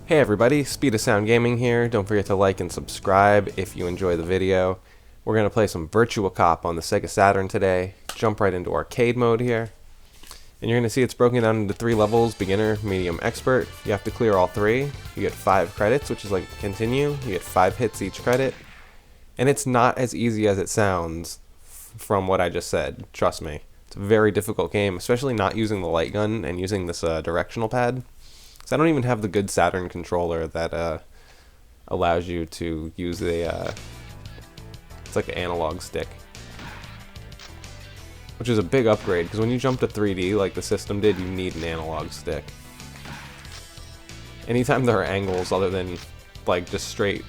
Hey everybody, Speed of Sound Gaming here. Don't forget to like and subscribe if you enjoy the video. We're going to play some Virtua Cop on the Sega Saturn today. Jump right into arcade mode here. And you're going to see it's broken down into 3 levels, beginner, medium, expert. You have to clear all 3. You get 5 credits, which is like continue. You get 5 hits each credit. And it's not as easy as it sounds from what I just said, trust me. It's a very difficult game, especially not using the light gun and using this directional pad. So I don't even have the good Saturn controller that allows you to use it's like an analog stick. Which is a big upgrade, because when you jump to 3D like the system did, you need an analog stick. Anytime there are angles other than like just straight,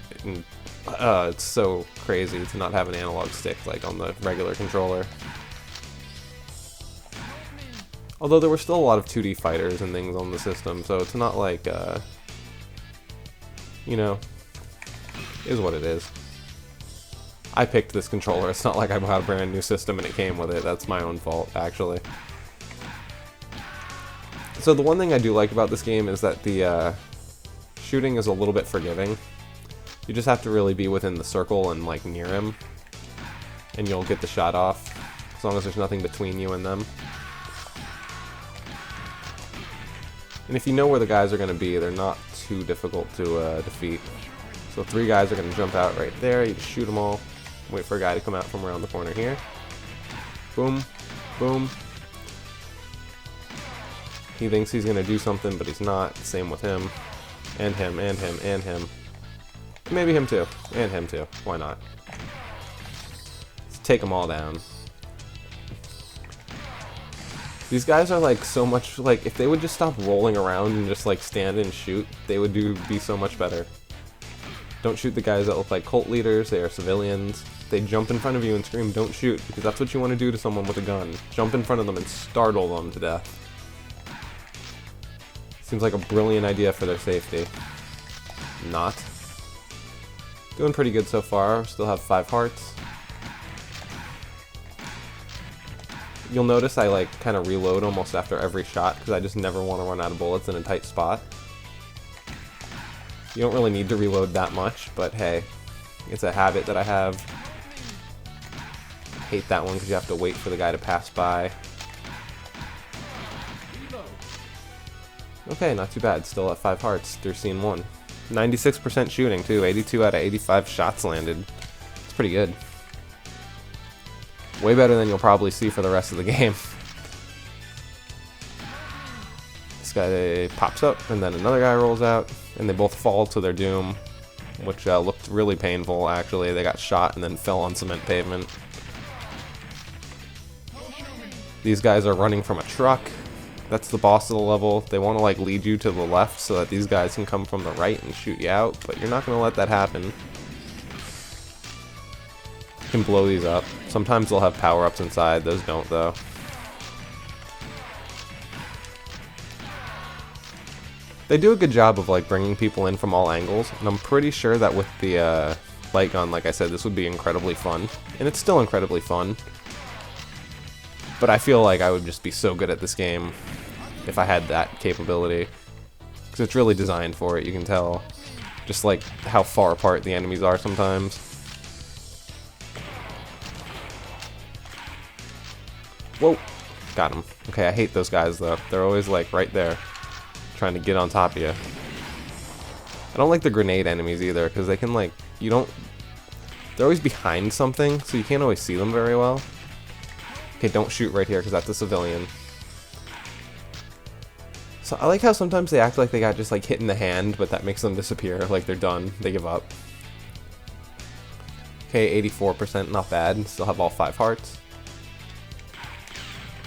it's so crazy to not have an analog stick like on the regular controller. Although there were still a lot of 2D fighters and things on the system, so it's not like, you know, is what it is. I picked this controller, it's not like I bought a brand new system and it came with it, that's my own fault, actually. So the one thing I do like about this game is that the shooting is a little bit forgiving. You just have to really be within the circle and like near him, and you'll get the shot off, as long as there's nothing between you and them. And if you know where the guys are going to be, they're not too difficult to defeat. So 3 guys are going to jump out right there. You just shoot them all. Wait for a guy to come out from around the corner here. Boom. Boom. He thinks he's going to do something, but he's not. Same with him. And him, and him, and him. Maybe him too. And him too. Why not? Let's take them all down. These guys are like so much, like, if they would just stop rolling around and just like stand and shoot, they would be so much better. Don't shoot the guys that look like cult leaders, they are civilians. They jump in front of you and scream, "Don't shoot," because that's what you want to do to someone with a gun. Jump in front of them and startle them to death. Seems like a brilliant idea for their safety. Not. Doing pretty good so far, still have 5 hearts. You'll notice I like kind of reload almost after every shot because I just never want to run out of bullets in a tight spot. You don't really need to reload that much, but hey, it's a habit that I have. I hate that one because you have to wait for the guy to pass by. Okay, not too bad. Still at 5 hearts through scene 1. 96% shooting too. 82 out of 85 shots landed. It's pretty good. Way better than you'll probably see for the rest of the game. This guy pops up, and then another guy rolls out, and they both fall to their doom, which looked really painful, actually. They got shot and then fell on cement pavement. These guys are running from a truck. That's the boss of the level. They want to like lead you to the left so that these guys can come from the right and shoot you out, but you're not going to let that happen. Can blow these up. Sometimes they'll have power-ups inside, those don't though. They do a good job of like bringing people in from all angles, and I'm pretty sure that with the light gun, like I said, this would be incredibly fun. And it's still incredibly fun. But I feel like I would just be so good at this game if I had that capability. Because it's really designed for it, you can tell. Just like how far apart the enemies are sometimes. Whoa! Got him. Okay, I hate those guys though. They're always like right there, trying to get on top of you. I don't like the grenade enemies either, because they can like, they're always behind something, so you can't always see them very well. Okay, don't shoot right here, because that's a civilian. So I like how sometimes they act like they got just like hit in the hand, but that makes them disappear, like they're done, they give up. Okay, 84%, not bad, still have all 5 hearts.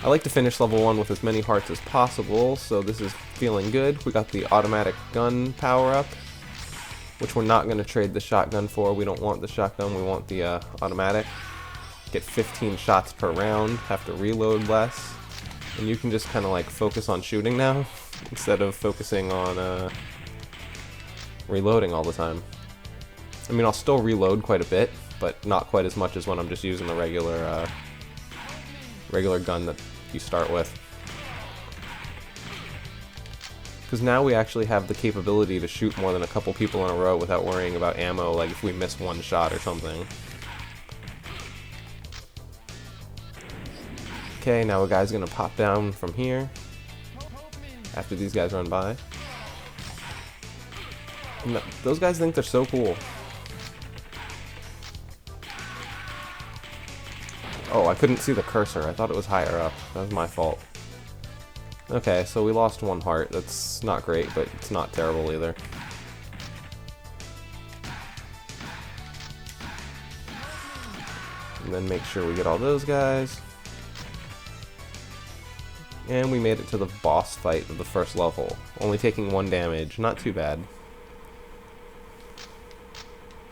I like to finish level 1 with as many hearts as possible, so this is feeling good. We got the automatic gun power-up, which we're not going to trade the shotgun for. We don't want the shotgun, we want the automatic. Get 15 shots per round, have to reload less, and you can just kind of like focus on shooting now, instead of focusing on reloading all the time. I mean, I'll still reload quite a bit, but not quite as much as when I'm just using the regular gun that you start with. Because now we actually have the capability to shoot more than a couple people in a row without worrying about ammo, like if we miss one shot or something. Okay, now a guy's gonna pop down from here after these guys run by. And those guys think they're so cool. Oh, I couldn't see the cursor. I thought it was higher up. That was my fault. Okay, so we lost one heart. That's not great, but it's not terrible either. And then make sure we get all those guys. And we made it to the boss fight of the first level. Only taking 1 damage. Not too bad.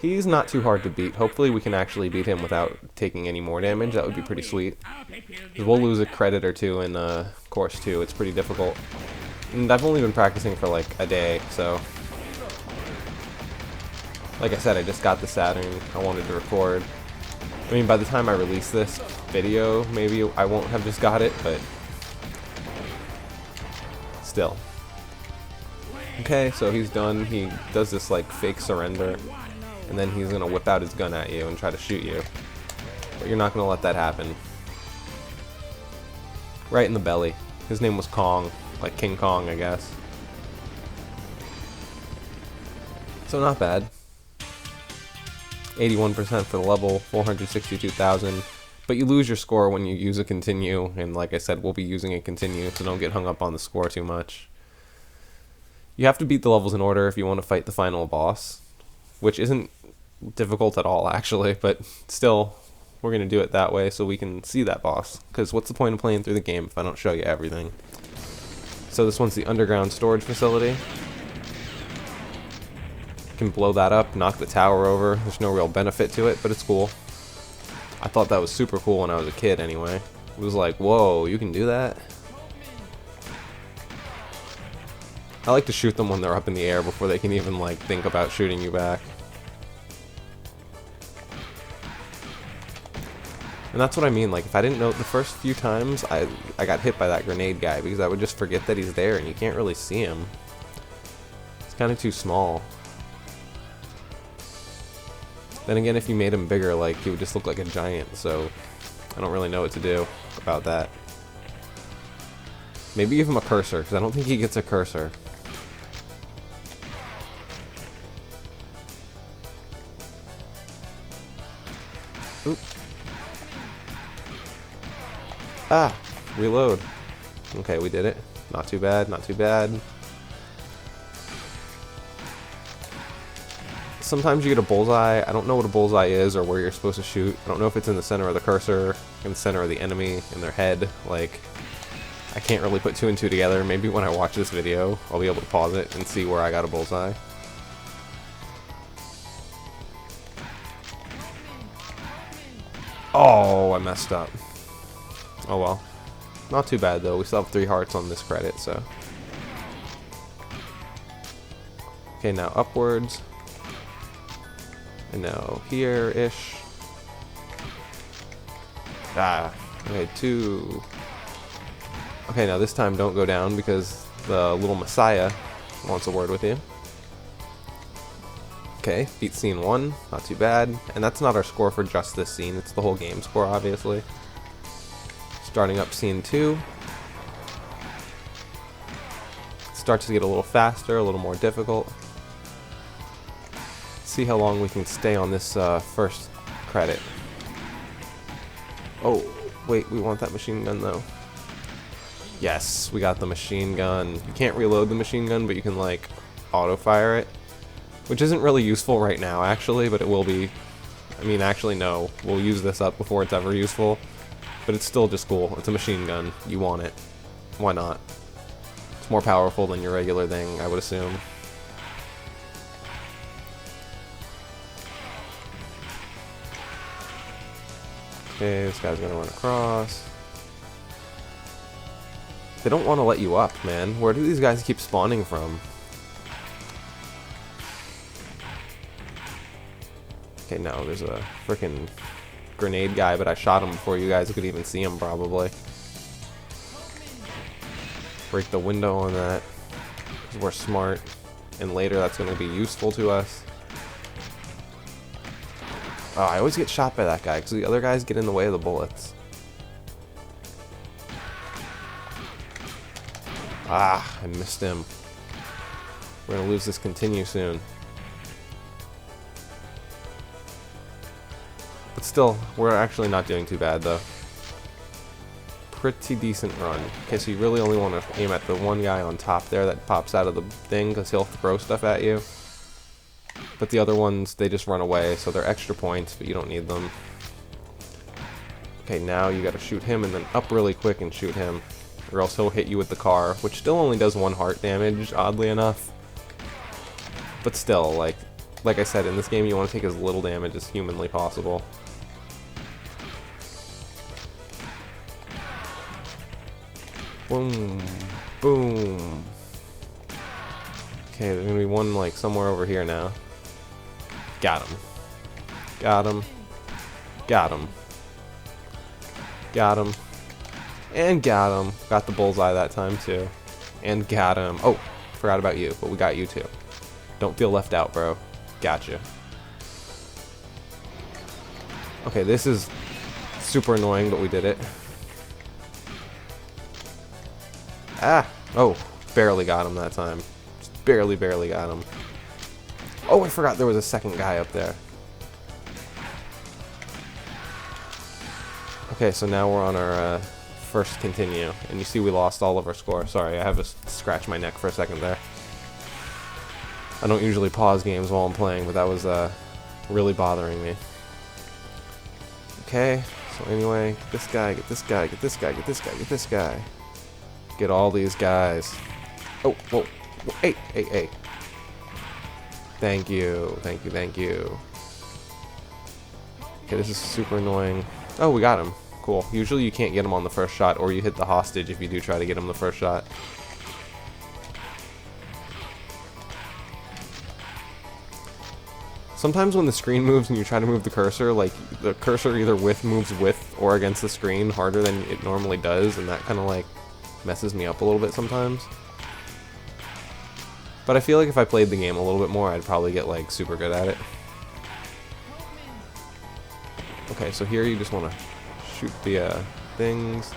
He's not too hard to beat. Hopefully we can actually beat him without taking any more damage. That would be pretty sweet. We'll lose a credit or two in course 2. It's pretty difficult. And I've only been practicing for like a day, so... Like I said, I just got the Saturn. I wanted to record. I mean, by the time I release this video, maybe I won't have just got it, but... Still. Okay, so he's done. He does this like fake surrender. And then he's gonna whip out his gun at you and try to shoot you. But you're not gonna let that happen. Right in the belly. His name was Kong. Like King Kong, I guess. So not bad. 81% for the level, 462,000. But you lose your score when you use a continue, and like I said, we'll be using a continue, so don't get hung up on the score too much. You have to beat the levels in order if you want to fight the final boss, which isn't difficult at all actually, but still, we're going to do it that way so we can see that boss, because what's the point of playing through the game if I don't show you everything? So this one's the underground storage facility. You can blow that up, knock the tower over. There's no real benefit to it, but it's cool. I thought that was super cool when I was a kid anyway. It was like, whoa, you can do that? I like to shoot them when they're up in the air before they can even like think about shooting you back. And that's what I mean, like if I didn't know the first few times I got hit by that grenade guy because I would just forget that he's there and you can't really see him. It's kind of too small. Then again, if you made him bigger, like he would just look like a giant, so I don't really know what to do about that. Maybe give him a cursor, because I don't think he gets a cursor. Oop. Ah! Reload. Okay, we did it. Not too bad, not too bad. Sometimes you get a bullseye. I don't know what a bullseye is or where you're supposed to shoot. I don't know if it's in the center of the cursor, in the center of the enemy, in their head. Like, I can't really put 2 and 2 together. Maybe when I watch this video, I'll be able to pause it and see where I got a bullseye. Oh, I messed up. Oh well. Not too bad though. We still have 3 hearts on this credit, so. Okay, now upwards. And now here-ish. Ah, okay, 2. Okay, now this time don't go down because the little Messiah wants a word with you. Okay, beat scene 1, not too bad. And that's not our score for just this scene, it's the whole game score, obviously. Starting up scene 2. It starts to get a little faster, a little more difficult. See how long we can stay on this first credit. Oh, wait, we want that machine gun though. Yes, we got the machine gun. You can't reload the machine gun, but you can like auto-fire it, which isn't really useful right now actually, but it will be. I mean, actually no, we'll use this up before it's ever useful, but it's still just cool. It's a machine gun. You want it. Why not? It's more powerful than your regular thing, I would assume. Okay, this guy's gonna run across. They don't want to let you up, man. Where do these guys keep spawning from? Okay, no, there's a freaking grenade guy, but I shot him before you guys could even see him, probably. Break the window on that. because we're smart, and later that's going to be useful to us. Oh, I always get shot by that guy because the other guys get in the way of the bullets. Ah, I missed him. We're going to lose this continue soon. But still, we're actually not doing too bad though. Pretty decent run. Okay, so you really only want to aim at the one guy on top there that pops out of the thing because he'll throw stuff at you. But the other ones, they just run away, so they're extra points, but you don't need them. Okay, now you gotta shoot him and then up really quick and shoot him, or else he'll hit you with the car, which still only does 1 heart damage, oddly enough. But still, like I said, in this game you want to take as little damage as humanly possible. Boom, boom. Okay, there's gonna be one like somewhere over here now. Got him. Got him. Got him. Got him. And got him. Got the bullseye that time too. And got him. Oh, forgot about you, but we got you too. Don't feel left out, bro. Gotcha. Okay, this is super annoying, but we did it. Ah! Oh, barely got him that time. Just barely got him. Oh, I forgot there was a second guy up there. Okay, so now we're on our first continue, and you see we lost all of our score. Sorry, I have to scratch my neck for a second there. I don't usually pause games while I'm playing, but that was really bothering me. Okay, so anyway, get this guy, get this guy, get this guy, get this guy, get this guy. Get all these guys. Oh, whoa. Hey, hey, hey. Thank you, thank you, thank you. Okay, this is super annoying. Oh, we got him. Cool. Usually you can't get him on the first shot, or you hit the hostage if you do try to get him the first shot. Sometimes when the screen moves and you try to move the cursor, like, the cursor either moves with or against the screen harder than it normally does, and that kind of, like, messes me up a little bit sometimes. But I feel like if I played the game a little bit more, I'd probably get, like, super good at it. Okay, so here you just want to shoot the things.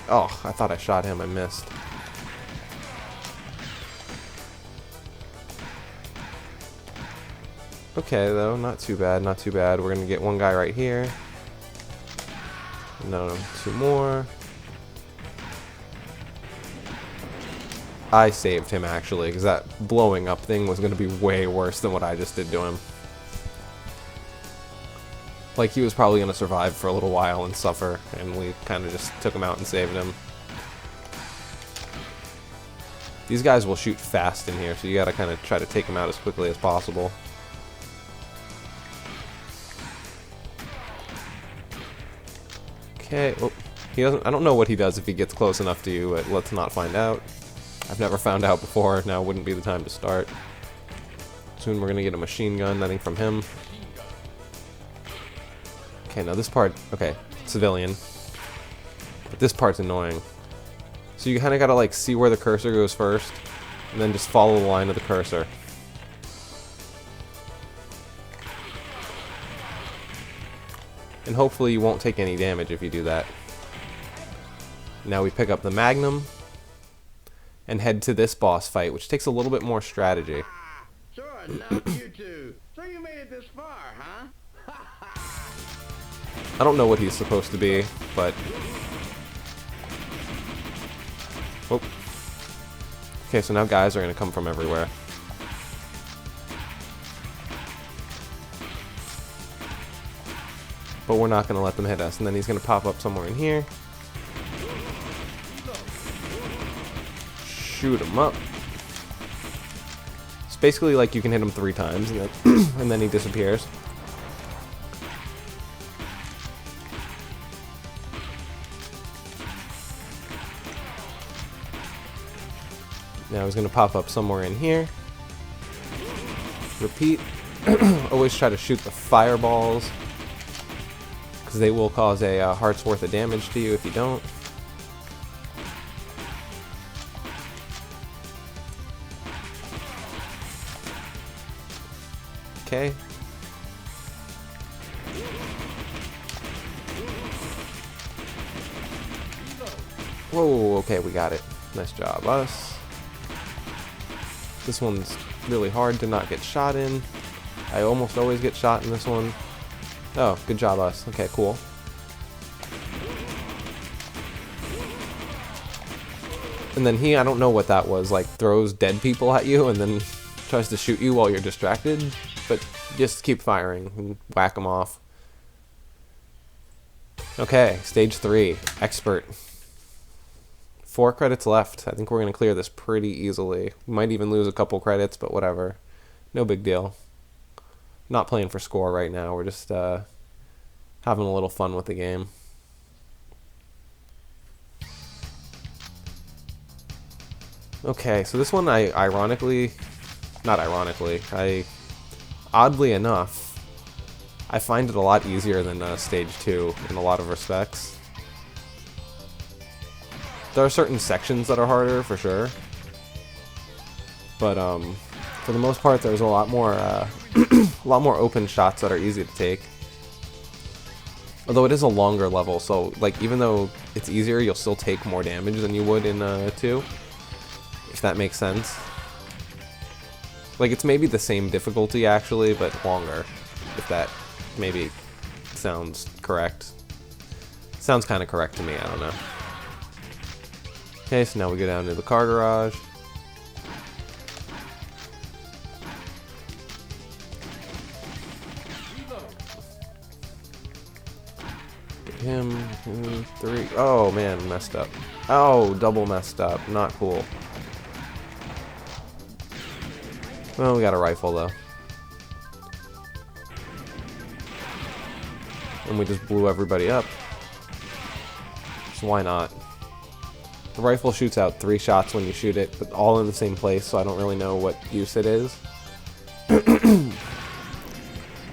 Oh, I thought I shot him. I missed. Okay, though. Not too bad. Not too bad. We're going to get one guy right here. No, 2 more. I saved him, actually, because that blowing up thing was going to be way worse than what I just did to him. Like, he was probably going to survive for a little while and suffer, and we kind of just took him out and saved him. These guys will shoot fast in here, so you gotta kind of try to take them out as quickly as possible. Okay, oh, he doesn't. I don't know what he does if he gets close enough to you, but let's not find out. I've never found out before. Now wouldn't be the time to start. Soon we're gonna get a machine gun. Nothing from him. Okay, now this part. Okay, civilian. But this part's annoying. So you kind of gotta like see where the cursor goes first, and then just follow the line of the cursor. And hopefully you won't take any damage if you do that. Now we pick up the Magnum and head to this boss fight, which takes a little bit more strategy. Sure enough, you two. So you made it this far, huh? I don't know what he's supposed to be, but... Oh. Okay, so now guys are going to come from everywhere. But we're not going to let them hit us. And then he's going to pop up somewhere in here. Shoot him up. It's basically like you can hit him 3 times and then, and then he disappears. Now he's going to pop up somewhere in here. Repeat. Always try to shoot the fireballs, because they will cause a heart's worth of damage to you if you don't. Okay. Whoa, okay, we got it. Nice job, us. This one's really hard to not get shot in. I almost always get shot in this one. Oh, good job, us. Okay, cool. And then he, I don't know what that was, like throws dead people at you and then tries to shoot you while you're distracted. But just keep firing and whack them off. Okay, stage 3, expert. 4 credits left. I think we're going to clear this pretty easily. We might even lose a couple credits, but whatever. No big deal. Not playing for score right now. We're just having a little fun with the game. Okay, so this one oddly enough, I find it a lot easier than stage 2 in a lot of respects. There are certain sections that are harder, for sure. But, for the most part, there's a lot more open shots that are easy to take. Although it is a longer level, so, like, even though it's easier, you'll still take more damage than you would in 2. If that makes sense. Like, it's maybe the same difficulty, actually, but longer. If that maybe sounds correct. Sounds kind of correct to me, I don't know. Okay, so now we go down to the car garage. Get him, 2, 3. Oh man, messed up. Oh, double messed up. Not cool. Well, we got a rifle though. And we just blew everybody up. So why not? The rifle shoots out 3 shots when you shoot it, but all in the same place, so I don't really know what use it is. Okay,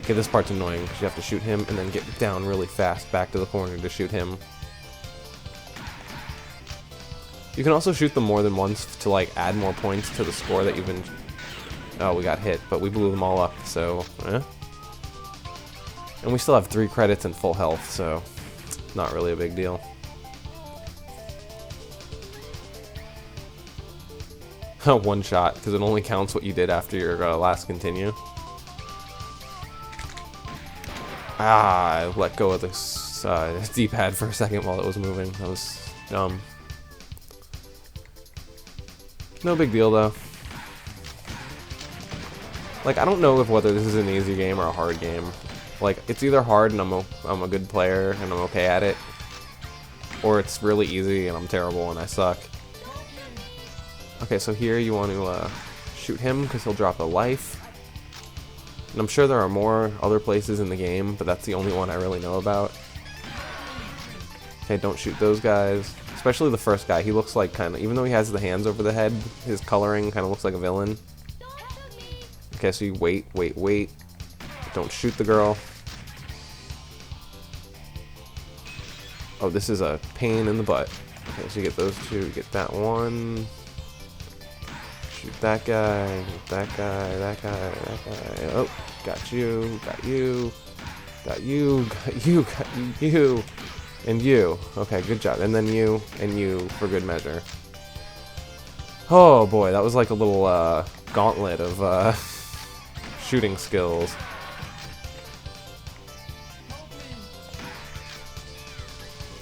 this part's annoying, because you have to shoot him and then get down really fast back to the corner to shoot him. You can also shoot them more than once to, like, add more points to the score that you've been... Oh, we got hit, but we blew them all up, so... And we still have 3 credits and full health, so... Not really a big deal. One shot, because it only counts what you did after your last continue. Ah, I let go of this D-pad for a second while it was moving. That was dumb. No big deal, though. Like, I don't know whether this is an easy game or a hard game. Like, it's either hard and I'm a good player and I'm okay at it, or it's really easy and I'm terrible and I suck. Okay, so here you want to shoot him because he'll drop a life. And I'm sure there are more other places in the game, but that's the only one I really know about. Okay, don't shoot those guys. Especially the first guy. He looks like kind of, even though he has the hands over the head, his coloring kind of looks like a villain. Okay, so you wait. Don't shoot the girl. Oh, this is a pain in the butt. Okay, so you get those 2, you get that one. Shoot that guy, that guy, that guy, that guy. Oh, got you, got you, got you, got you, got you, and you. Okay, good job. And then you, and you, for good measure. Oh boy, that was like a little gauntlet of shooting skills.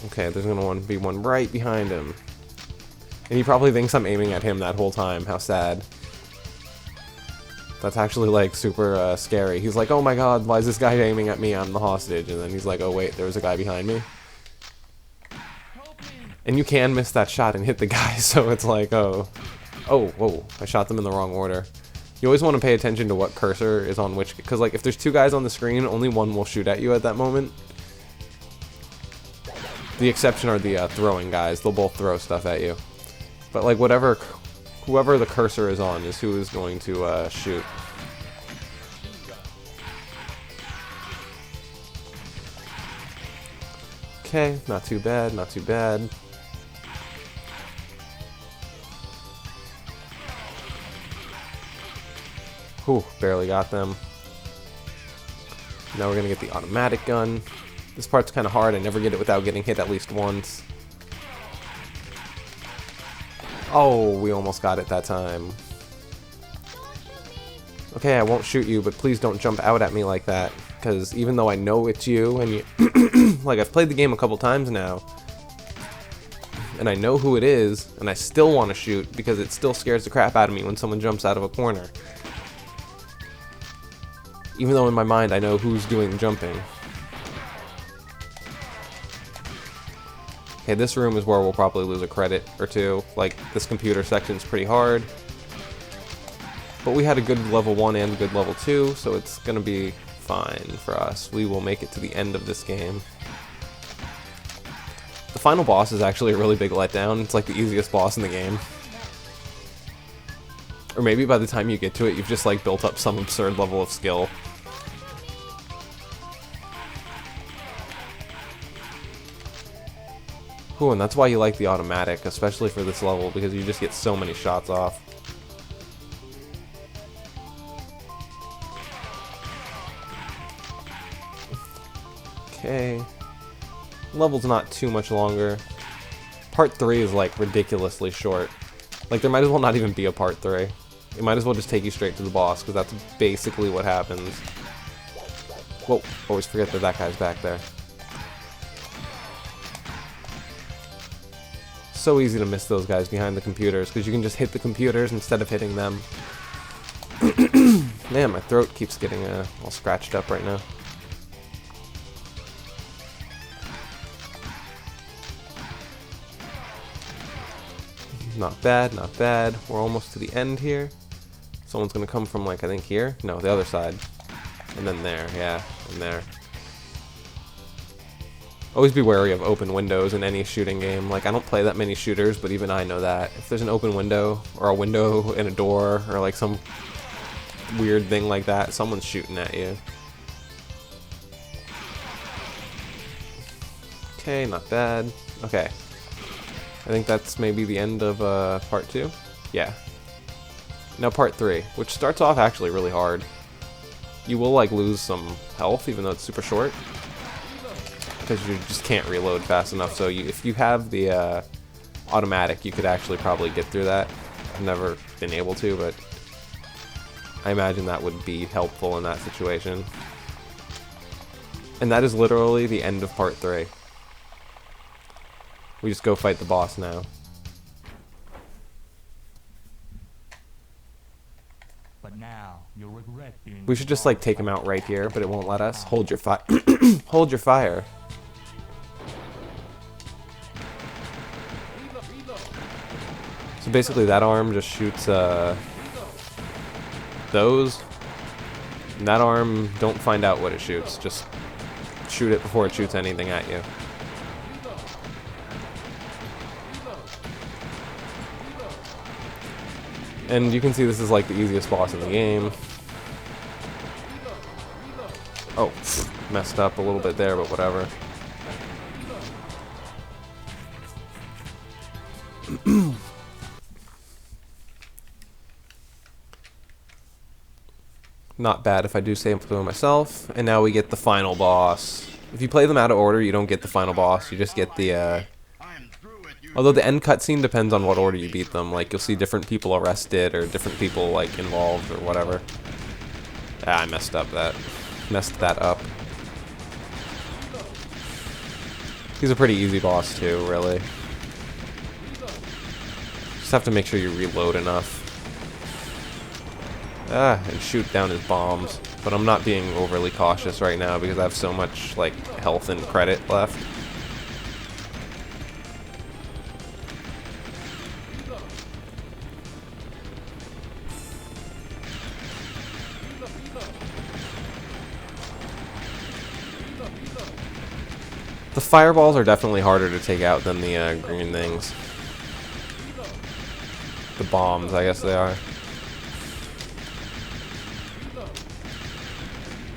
Okay, there's gonna be one right behind him. And he probably thinks I'm aiming at him that whole time. How sad. That's actually, like, super scary. He's like, oh my god, why is this guy aiming at me? I'm the hostage. And then he's like, oh wait, there was a guy behind me. And you can miss that shot and hit the guy, so it's like, oh. Oh, whoa, I shot them in the wrong order. You always want to pay attention to what cursor is on which, because, like, if there's 2 guys on the screen, only one will shoot at you at that moment. The exception are the throwing guys. They'll both throw stuff at you. But, like, whoever the cursor is on is who is going to shoot. Okay, not too bad, not too bad. Whew, barely got them. Now we're gonna get the automatic gun. This part's kind of hard. I never get it without getting hit at least once. Oh, we almost got it that time. Okay, I won't shoot you, but please don't jump out at me like that. Because even though I know it's you, and you like, I've played the game a couple times now, and I know who it is, and I still want to shoot because it still scares the crap out of me when someone jumps out of a corner. Even though in my mind I know who's doing the jumping. Okay, this room is where we'll probably lose a credit or two. Like, this computer section's pretty hard. But we had a good level 1 and a good level 2, so it's gonna be fine for us. We will make it to the end of this game. The final boss is actually a really big letdown. It's like the easiest boss in the game. Or maybe by the time you get to it, you've just like built up some absurd level of skill. Ooh, and that's why you like the automatic, especially for this level, because you just get so many shots off. Okay. Level's not too much longer. Part 3 is like ridiculously short. Like, there might as well not even be a part 3. It might as well just take you straight to the boss, because that's basically what happens. Whoa, always forget that that guy's back there. So easy to miss those guys behind the computers, because you can just hit the computers instead of hitting them. Man, my throat keeps getting all scratched up right now. Not bad, not bad. We're almost to the end here. Someone's gonna come from, like, I think here? No, the other side. And then there, yeah, and there. Always be wary of open windows in any shooting game. Like, I don't play that many shooters, but even I know that. If there's an open window, or a window in a door, or like some weird thing like that, someone's shooting at you. Okay, not bad. Okay. I think that's maybe the end of part 2. Yeah. Now part 3, which starts off actually really hard. You will like lose some health, even though it's super short, because you just can't reload fast enough. So if you have the automatic, you could actually probably get through that. I've never been able to, but I imagine that would be helpful in that situation. And that is literally the end of part 3. We just go fight the boss now. But now you'll regret being We should just like take him out right here, but it won't let us. Hold your fire. Hold your fire. So basically that arm just shoots those. And that arm, don't find out what it shoots. Just shoot it before it shoots anything at you. And you can see this is like the easiest boss in the game. Oh, messed up a little bit there, but whatever. Not bad if I do say so myself. And now we get the final boss. If you play them out of order, you don't get the final boss. You just get the although the end cutscene depends on what order you beat them. Like, you'll see different people arrested or different people, like, involved or whatever. Ah, I messed that up. He's a pretty easy boss, too, really. Just have to make sure you reload enough. Ah, and shoot down his bombs. But I'm not being overly cautious right now because I have so much, like, health and credit left. The fireballs are definitely harder to take out than the green things. The bombs, I guess they are.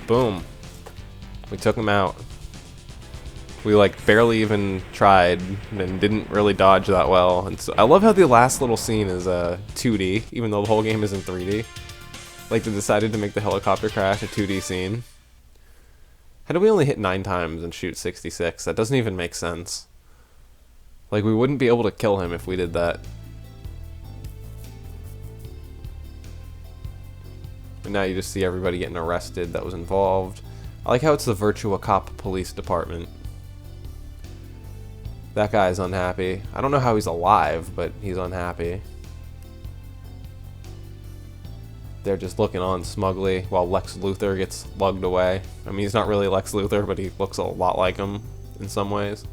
Boom. We took them out. We like barely even tried and didn't really dodge that well. And so I love how the last little scene is 2D, even though the whole game is in 3D. Like, they decided to make the helicopter crash a 2D scene. How do we only hit 9 times and shoot 66? That doesn't even make sense. Like, we wouldn't be able to kill him if we did that. And now you just see everybody getting arrested that was involved. I like how it's the Virtua Cop police department. That guy's unhappy. I don't know how he's alive, but he's unhappy. They're just looking on smugly while Lex Luthor gets lugged away. I mean, he's not really Lex Luthor, but he looks a lot like him in some ways.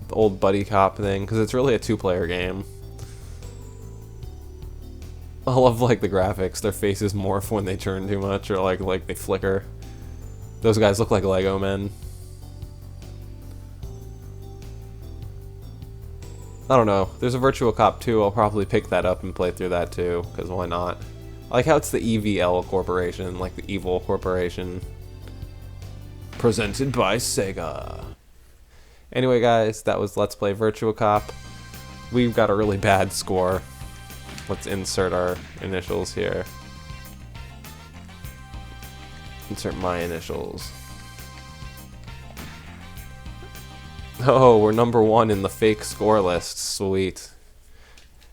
The old buddy cop thing, because it's really a 2-player game. I love, like, the graphics. Their faces morph when they turn too much, or like they flicker. Those guys look like Lego men. I don't know. There's a Virtua Cop 2. I'll probably pick that up and play through that too, because why not? I like how it's the EVL Corporation, like the evil corporation. Presented by Sega. Anyway, guys, that was Let's Play Virtua Cop. We've got a really bad score. Let's insert our initials here. Insert my initials. Oh, we're number 1 in the fake score list. Sweet.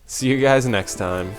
See you guys next time.